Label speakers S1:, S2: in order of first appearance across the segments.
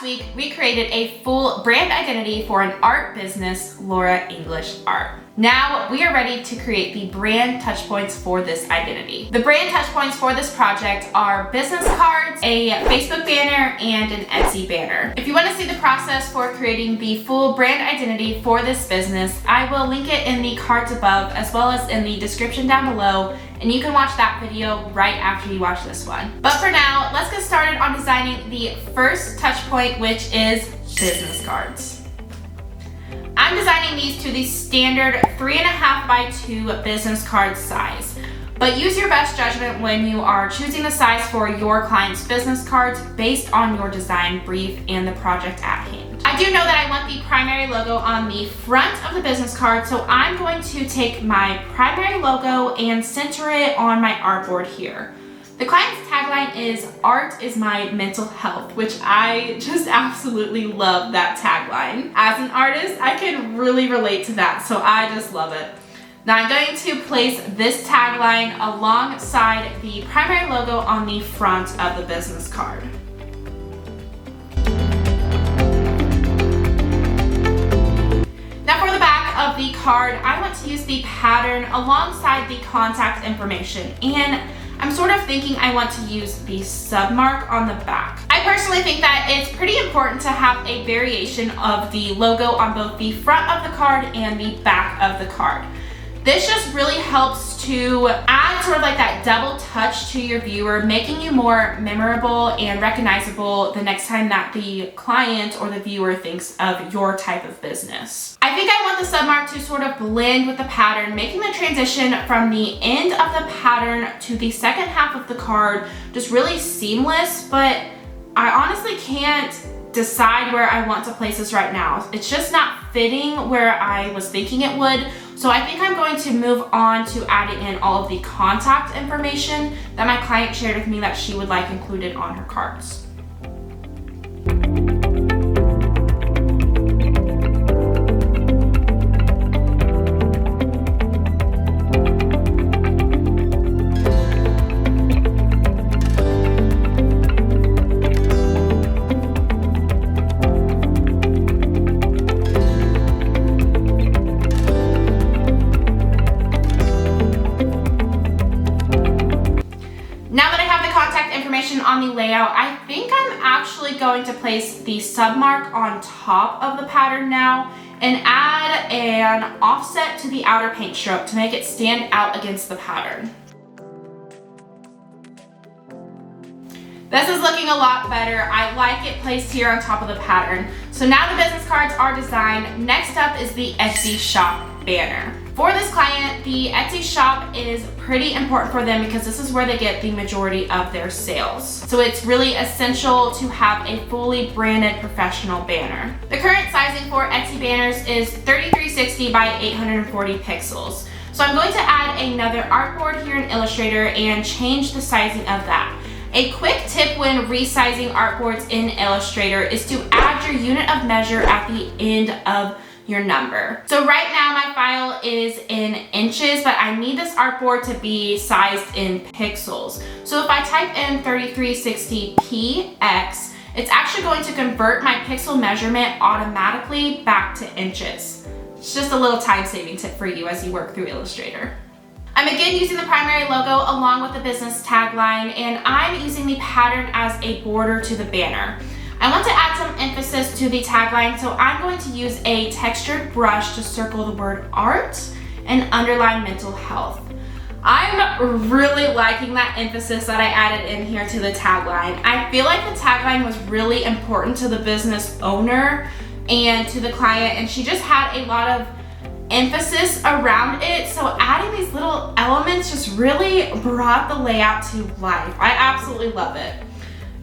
S1: week, we created a full brand identity for an art business, Laura English Art. Now we are ready to create the brand touchpoints for this identity. The brand touchpoints for this project are business cards, a Facebook banner, and an Etsy banner. If you want to see the process for creating the full brand identity for this business, I will link it in the cards above as well as in the description down below, and you can watch that video right after you watch this one. But for now, let's get started on designing the first touch point, which is business cards. I'm designing these to the standard 3.5 by 2 business card size, but use your best judgment when you are choosing the size for your client's business cards based on your design brief and the project at hand. I do know that I want the primary logo on the front of the business card, so I'm going to take my primary logo and center it on my artboard here. The client's tagline is "Art is my mental health," which I just absolutely love that tagline. As an artist, I can really relate to that, so I just love it. Now I'm going to place this tagline alongside the primary logo on the front of the business card. Now for the back of the card, I want to use the pattern alongside the contact information, and I'm sort of thinking I want to use the submark on the back. I personally think that it's pretty important to have a variation of the logo on both the front of the card and the back of the card. This just really helps to add sort of like that double touch to your viewer, making you more memorable and recognizable the next time that the client or the viewer thinks of your type of business. I think I want the submark to sort of blend with the pattern, making the transition from the end of the pattern to the second half of the card just really seamless, but I honestly can't decide where I want to place this right now. It's just not fitting where I was thinking it would. So I think I'm going to move on to adding in all of the contact information that my client shared with me that she would like included on her cards. On the layout, I think I'm actually going to place the submark on top of the pattern now and add an offset to the outer paint stroke to make it stand out against the pattern. This is looking a lot better. I like it placed here on top of the pattern. So now the business cards are designed. Next up is the Etsy shop banner. For this client, the Etsy shop is pretty important for them because this is where they get the majority of their sales. So it's really essential to have a fully branded professional banner. The current sizing for Etsy banners is 3360 by 840 pixels. So I'm going to add another artboard here in Illustrator and change the sizing of that. A quick tip when resizing artboards in Illustrator is to add your unit of measure at the end of your number. So right now my file is in inches, but I need this artboard to be sized in pixels. So if I type in 3360px, it's actually going to convert my pixel measurement automatically back to inches. It's just a little time-saving tip for you as you work through Illustrator. I'm again using the primary logo along with the business tagline, and I'm using the pattern as a border to the banner. I want to add some emphasis to the tagline, so I'm going to use a textured brush to circle the word art and underline mental health. I'm really liking that emphasis that I added in here to the tagline. I feel like the tagline was really important to the business owner and to the client, and she just had a lot of emphasis around it, so adding these little elements just really brought the layout to life. I absolutely love it.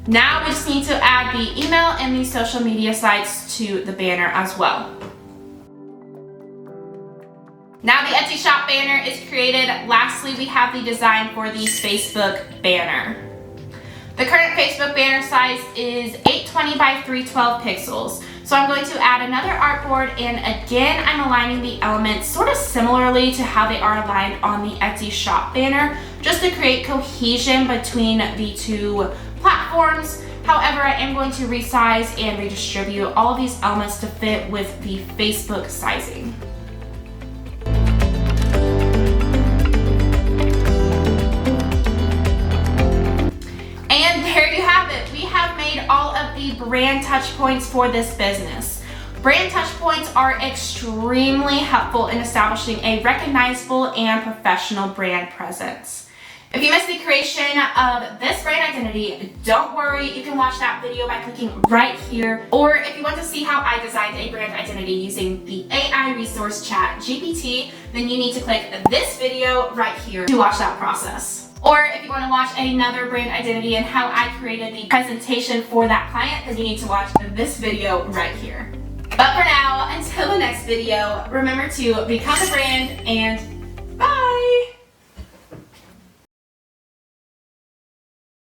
S1: Now we just need to add the email and the social media sites to the banner as well. Now the Etsy shop banner is created. Lastly, we have the design for the Facebook banner. The current Facebook banner size is 820 by 312 pixels. So I'm going to add another artboard, and again, I'm aligning the elements sort of similarly to how they are aligned on the Etsy shop banner, just to create cohesion between the two platforms However, I am going to resize and redistribute all of these elements to fit with the Facebook sizing. And there you have it. We have made all of the brand touch points for this business. Brand touch points are extremely helpful in establishing a recognizable and professional brand presence. If you missed the creation of this brand identity, don't worry, you can watch that video by clicking right here. Or if you want to see how I designed a brand identity using the AI resource chat GPT, then you need to click this video right here to watch that process. Or if you want to watch another brand identity and how I created the presentation for that client, then you need to watch this video right here. But for now, until the next video, remember to become a brand and bye!